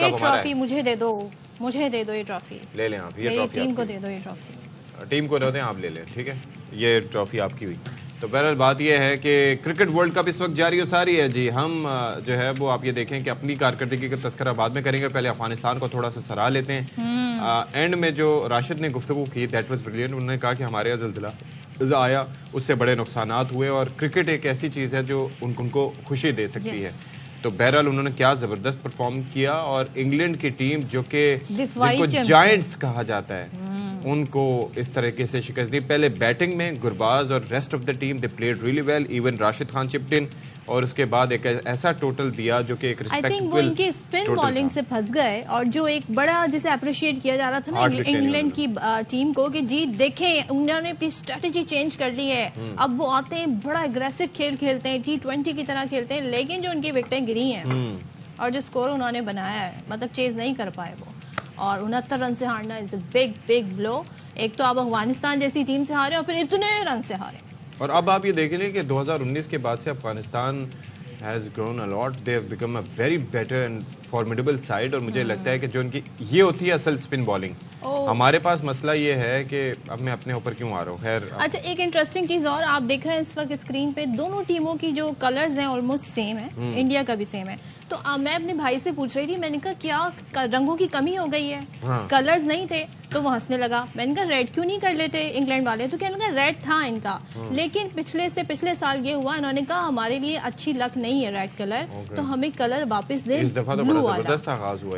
ये ट्रॉफी मुझे दे दो, मुझे दे दो ये ट्रॉफी। ले लें आप, ये ट्रॉफी टीम को दे दो ये ट्रॉफी। टीम को दे दें, आप ले लें, ठीक है, ये ट्रॉफी आपकी हुई। तो बहरहाल बात यह है कि क्रिकेट वर्ल्ड कप इस वक्त जारी और सारी है जी। हम जो है वो आप ये देखें कि अपनी कारकर्दगी का तस्करा बाद में करेंगे, पहले अफगानिस्तान को थोड़ा सा सराह लेते हैं। एंड में जो राशिद ने गुफ्तगू की, दैट वाज ब्रिलियंट। उन्होंने कहा कि हमारे यहाँ ज़ल्ज़ला आया, उससे बड़े नुकसानात हुए और क्रिकेट एक ऐसी चीज़ है जो उनको खुशी दे सकती है। तो बहरहाल उन्होंने क्या ज़बरदस्त परफॉर्म किया और इंग्लैंड की टीम जो कि जिनको जायंट्स कहा जाता है उनको इस तरीके से शिकस्त दी। पहले बैटिंग में गुरबाज और rest of the team they played really well, even Rashid Khan chipped in और उसके बाद एक ऐसा टोटल दिया जो कि एक रिस्पेक्टेबल। आई थिंक वो इनके स्पिन बॉलिंग से फंस गए और जो एक बड़ा जिसे अप्रिशिएट किया जा रहा था ना इंग्लैंड की टीम को कि जी देखें उन्होंने अपनी स्ट्रेटेजी चेंज कर ली है, अब वो आते हैं बड़ा एग्रेसिव खेल खेलते हैं, T20 की तरह खेलते हैं, लेकिन जो उनकी विकेटें गिरी हैं और जो स्कोर उन्होंने बनाया है मतलब चेज नहीं कर पाए वो, और 69 रन से हारना इज बिग बिग ब्लो। एक तो आप अफगानिस्तान जैसी टीम से हारे और फिर इतने रन से हारे। और अब आप ये देख लें कि 2019 के बाद से Afghanistan has grown a lot, they have become a very better and formidable side. और मुझे लगता है कि जो उनकी ये होती है असल स्पिन बॉलिंग, हमारे पास मसला ये है कि अब मैं अपने ऊपर क्यों आ रहा हूँ। खैर अच्छा, एक इंटरेस्टिंग चीज और आप देख रहे हैं इस वक्त स्क्रीन पे दोनों टीमों की जो कलर्स हैं ऑलमोस्ट सेम है, इंडिया का भी सेम है। तो मैं अपने भाई से पूछ रही थी, मैंने कहा क्या रंगों की कमी हो गई है? कलर्स नहीं थे तो वो हंसने लगा। मैंने कहा रेड क्यों नहीं कर लेते इंग्लैंड वाले? तो कहने लगा रेड था इनका, लेकिन पिछले साल ये हुआ, इन्होंने कहा हमारे लिए अच्छी लक नहीं है रेड कलर, तो हमें कलर वापस दे ब्लू वाला।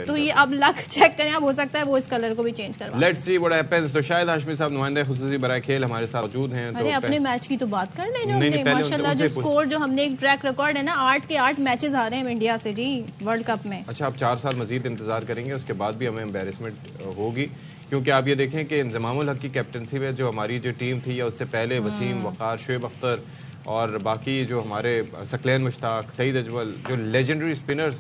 तो ये अब लक चेक करें, अब हो सकता है वो इस कलर को भी चेंज करवा। Let's see what happens. तो शायद हाशमी साहब नुमाइंदे खुसूसी बराए खेल हमारे साथ मौजूद हैं। अरे अपने मैच की तो बात कर लेना, माशाल्लाह जो स्कोर जो हमने एक ट्रैक रिकॉर्ड है ना, 8 के 8 मैचेस आ रहे हैं इंडिया से जी वर्ल्ड कप में। अच्छा, आप 4 साल मजीद इंतजार करेंगे, उसके बाद भी हमें एम्बेरसमेंट होगी, क्योंकि आप ये देखें कि इंजमामुल हक की कैप्टनसी में जो हमारी जो टीम थी या उससे पहले वसीम, वक़ार, शुएब अख्तर और बाकी जो हमारे सकलैन मुश्ताक, सईद अजमल, जो लेजेंडरी स्पिनर्स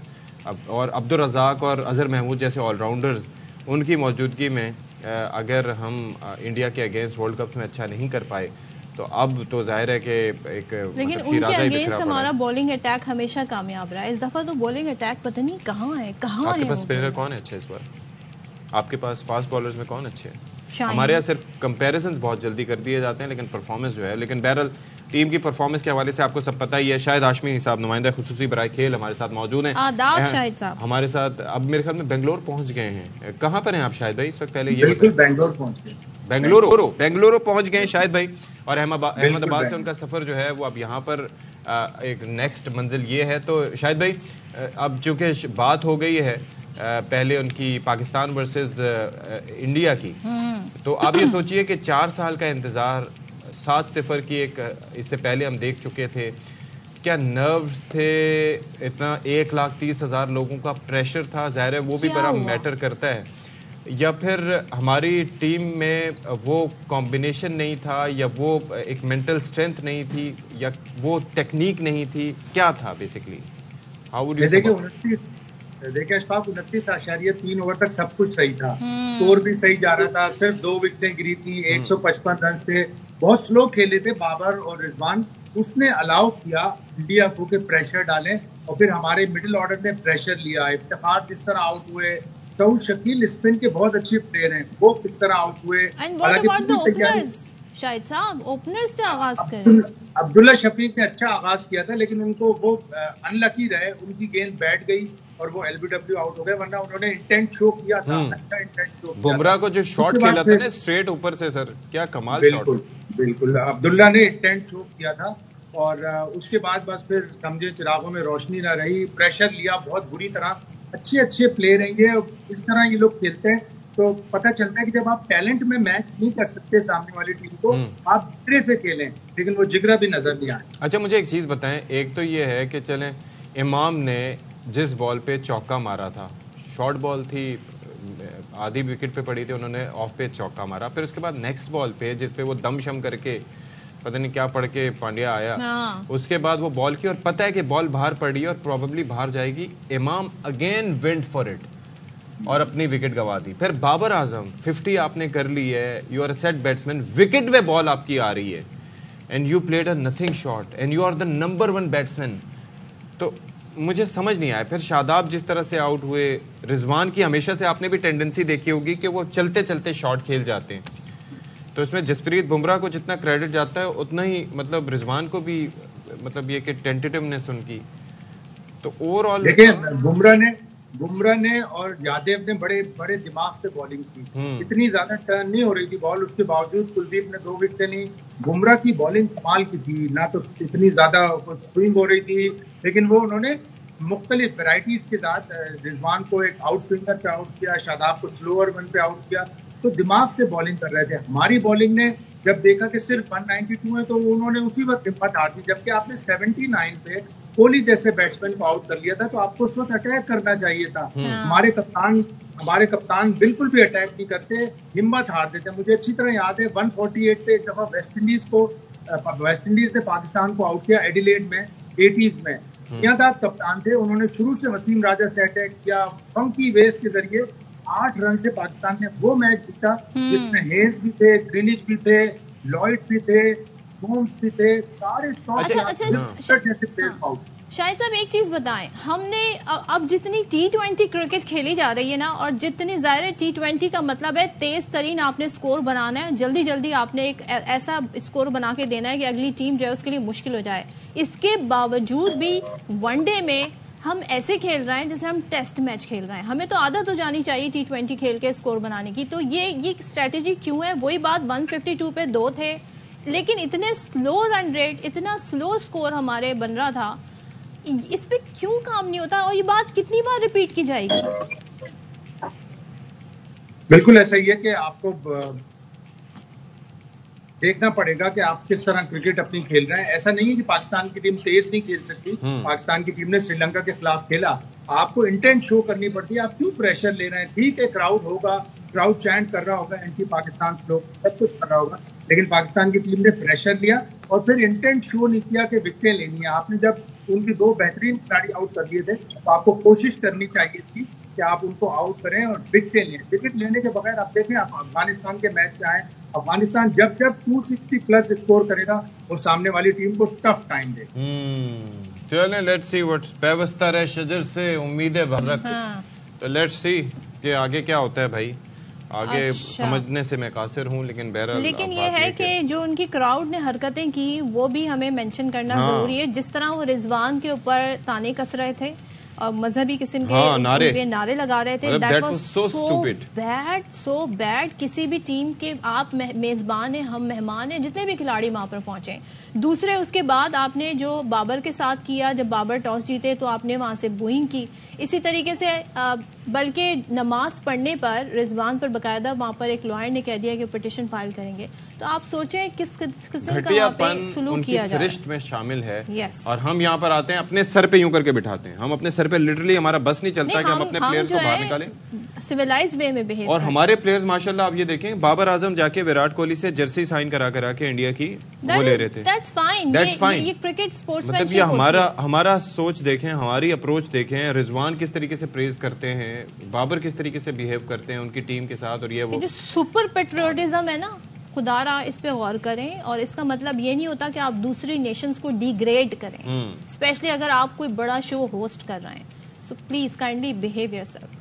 और अब्दुल रज़ाक और अजहर महमूद जैसे ऑलराउंडर्स, उनकी मौजूदगी में अगर हम इंडिया के अगेंस्ट वर्ल्ड कप में अच्छा नहीं कर पाए तो अब तो जाहिर है कि एक लेकिन उनके अगेंस्ट हमारा बॉलिंग अटैक हमेशा कामयाब रहा है। इस दफा तो बॉलिंग अटैक पता नहीं कहाँ है। आपके पास स्पिनर कौन है अच्छे इस बार? आपके पास फास्ट बॉलर्स में कौन अच्छे हैं? हमारे यहाँ सिर्फ कंपैरिजंस बहुत जल्दी कर दिए जाते हैं, लेकिन परफॉर्मेंस जो है, लेकिन बहरहाल टीम की परफॉर्मेंस के हवाले से आपको सब पता ही है। शायद हाशमी साहब नुमाइंदा खुसूसी बराए खेल हमारे साथ मौजूद हैं। आदाब शाहिद साहब हमारे साथ। अब मेरे ख्याल में बेंगलोर पहुंच गए हैं। कहाँ पर हैं आप शाहिद भाई इस वक्त? पहले ये बिल्कुल बेंगलोर पहुंच गए, बेंगलुरु पहुंच गए शाहिद भाई। और अहमदाबाद से उनका सफर जो है वो अब यहाँ पर एक नेक्स्ट मंजिल ये है। तो शाहिद भाई अब चूंकि बात हो गई है पहले उनकी पाकिस्तान वर्सेस इंडिया की, तो आप ये सोचिए कि 4 साल का इंतजार, 7-0 की एक इससे पहले हम देख चुके थे। क्या नर्व्स थे, इतना 1,30,000 लोगों का प्रेशर था, जाहिर है वो भी बड़ा मैटर करता है, या फिर हमारी टीम में वो कॉम्बिनेशन नहीं था, या वो एक मेंटल स्ट्रेंथ नहीं थी, या वो टेक्निक नहीं थी, क्या था बेसिकली? How would you? देखिए अशफाक, 29.3 ओवर तक सब कुछ सही था, स्कोर भी सही जा रहा था, सिर्फ 2 विकेटें गिरी थी 155 रन से। बहुत स्लो खेले थे बाबर और रिजवान, उसने अलाउ किया इंडिया को कि प्रेशर डालें, और फिर हमारे मिडिल ऑर्डर ने प्रेशर लिया। इफ्तिखार जिस तरह आउट हुए, सऊद शकील स्पिन के बहुत अच्छे प्लेयर हैं, वो किस तरह आउट हुए। शायद साहब ओपनर्स से आगाज करें। अब्दुल्ला शफीक ने अच्छा आगाज किया था, लेकिन उनको वो अनलकी रहे, उनकी गेंद बैठ गई और वो LBW आउट हो गए, वरना उन्होंने इंटेंट शो किया था, अच्छा इंटेंट शो किया। बुमराह को जो शॉट खेला था ना स्ट्रेट ऊपर से, सर क्या कमाल शॉट। बिल्कुल अब्दुल्ला ने इंटेंट शो किया था, और उसके बाद बस फिर समझे चिरागों में रोशनी ना रही, प्रेशर लिया बहुत बुरी तरह। अच्छे प्लेयर हैं ये, इस तरह ये लोग खेलते हैं तो पता चलता है कि जब आप टैलेंट में मैच नहीं कर सकते सामने वाली टीम को, आप जिगरे से खेलें, लेकिन वो जिगरा भी नजर नहीं आया। अच्छा, मुझे एक चीज बताएं, एक तो ये है कि चलें इमाम ने जिस बॉल पे चौका मारा था, शॉर्ट बॉल थी, आधी विकेट पे पड़ी थी, उन्होंने ऑफ पे चौका मारा, फिर उसके बाद नेक्स्ट बॉल पे जिसपे वो दम शम करके पता नहीं क्या पढ़ के पांड्या आया, उसके बाद वो बॉल की, और पता है कि बॉल बाहर पड़ी और प्रोबेबली बाहर जाएगी, इमाम अगेन वेंट फॉर इट और अपनी विकेट गंवा दी। फिर बाबर आजम 50 आपने कर ली है, you are a set batsman, wicket में बॉल आपकी आ रही है, and you played a nothing shot and you are the number 1 batsman. तो मुझे समझ नहीं आया। फिर शादाब जिस तरह से आउट हुए, रिजवान की हमेशा से आपने भी टेंडेंसी देखी होगी कि वो चलते चलते शॉट खेल जाते हैं, तो इसमें जसप्रीत बुमराह को जितना क्रेडिट जाता है उतना ही मतलब रिजवान को भी, मतलब ये कि टेंटेटिवनेस उनकी, तो ओवरऑल देखिए बुमराह ने और यादव ने बड़े बड़े दिमाग से बॉलिंग की, इतनी ज्यादा टर्न नहीं हो रही थी बॉल, उसके बावजूद कुलदीप ने 2 विकेटें ली। बुमराह की बॉलिंग कमाल की थी, ना तो इतनी ज्यादा स्विंग हो रही थी, लेकिन वो उन्होंने मुख्तलिफ वेराइटीज के साथ रिजवान को एक आउट स्विंगर पे आउट किया, शादाब को स्लोअर वन पे आउट किया, तो दिमाग से बॉलिंग कर रहे थे। हमारी बॉलिंग ने जब देखा कि सिर्फ 192 है तो उन्होंने उसी वक्त हिम्मत हार दी, जबकि आपने 79 पे कोहली जैसे बैट्समैन को आउट कर लिया था, तो आपको उस वक्त अटैक करना चाहिए था। हमारे कप्तान बिल्कुल भी अटैक नहीं करते, हिम्मत हार देते। मुझे अच्छी तरह याद है 148 पे एक दफा वेस्ट इंडीज ने पाकिस्तान को आउट किया एडिलेड में 80s में। यहाँ कप्तान थे, उन्होंने शुरू से वसीम राजा से अटैक किया, फंकी वेज के जरिए 8 रन से पाकिस्तान ने वो मैच जीता, जिसमें हेज भी थे, ग्रीनिच भी थे, लॉयड भी थे, होम्स भी थे, सारे शाहिद साहब एक चीज बताएं, हमने अब जितनी T20 क्रिकेट खेली जा रही है ना, और जितनी ज़ाहिर T20 का मतलब है तेज तरीन आपने स्कोर बनाना है, जल्दी जल्दी आपने एक ऐसा स्कोर बना के देना है कि अगली टीम जो है उसके लिए मुश्किल हो जाए। इसके बावजूद भी वनडे में हम ऐसे खेल रहे हैं जैसे हम टेस्ट मैच खेल रहे हैं। हमें तो आदत हो जानी चाहिए T20 खेल के स्कोर बनाने की, तो ये स्ट्रेटेजी क्यों है? वही बात 152 पे 2 थे, लेकिन इतने स्लो रन रेट, इतना स्लो स्कोर हमारे बन रहा था, इस पे क्यों काम नहीं होता? और ये बात कितनी बार रिपीट की जाएगी? बिल्कुल ऐसा ही है कि आपको देखना पड़ेगा कि आप किस तरह क्रिकेट अपनी खेल रहे हैं। ऐसा नहीं है कि पाकिस्तान की टीम तेज नहीं खेल सकती, पाकिस्तान की टीम ने श्रीलंका के खिलाफ खेला, आपको इंटेंट शो करनी पड़ती है। आप क्यों प्रेशर ले रहे हैं? ठीक है, क्राउड होगा, क्राउड चैंट कर रहा होगा, एंटी पाकिस्तान स्लोग सब कुछ कर रहा होगा, लेकिन पाकिस्तान की टीम ने प्रेशर लिया और फिर इंटेंट शो नहीं किया कि विकेटें लेनी है। आपने जब उनके 2 बेहतरीन खिलाड़ी आउट कर दिए थे, तो आपको कोशिश करनी चाहिए थी कि आप उनको आउट करें और विकेटें लें। विकेट लेने के बगैर आप देखें, आप अफगानिस्तान के मैच में आए, अफगानिस्तान जब 260 प्लस स्कोर करेगा वो सामने वाली टीम को टफ टाइम दे। चलें, लेट्स सी व्हाट्स पेवस्ता रहे शजर से उम्मीदें भरक। तो लेट्स सी कि आगे क्या होता है भाई, आगे समझने से मैं कासिर हूँ, लेकिन ये है कि जो उनकी क्राउड ने हरकतें की वो भी हमें मेंशन करना जरूरी है। जिस तरह वो रिजवान के ऊपर ताने कस रहे थे और मजहबी किस्म के नारे लगा रहे थे, दैट वाज सो बैड। किसी भी टीम के आप मेजबान हैं, हम मेहमान हैं, जितने भी खिलाड़ी वहां पर पहुंचे। दूसरे उसके बाद आपने जो बाबर के साथ किया, जब बाबर टॉस जीते तो आपने वहां से बूइंग की। इसी तरीके से बल्कि नमाज पढ़ने पर रिजवान पर बकायदा वहां पर एक लॉयर ने कह दिया कि पिटिशन फाइल करेंगे। तो आप सोचें किस किस्म का वहां पे सलूक किया जा रहा है। में शामिल है। और हम यहाँ पर आते हैं अपने सर पे यूं करके बिठाते हैं, हम अपने सर पे लिटरली हमारा बस नहीं चलता कि हम अपने प्लेयर्स को बाहर निकालें, सिविलाइज वे में बिहेव। और हमारे प्लेयर्स माशाल्लाह आप ये देखें, बाबर आजम जाके विराट कोहली से जर्सी साइन करा के इंडिया की वो ले रहे थे। That's fine. ये क्रिकेट स्पोर्ट्समैनशिप, मतलब ये हमारा सोच देखें, हमारी अप्रोच देखें, रिजवान किस तरीके से प्रेज करते हैं, बाबर किस तरीके से बिहेव करते हैं उनकी टीम के साथ, और ये वो जो सुपर पेट्रियोटिज्म है ना, खुदारा इस पे गौर करें। और इसका मतलब ये नहीं होता कि आप दूसरी नेशंस को डिग्रेड करें, स्पेशली अगर आप कोई बड़ा शो होस्ट कर रहे हैं। So please kindly behave yourself.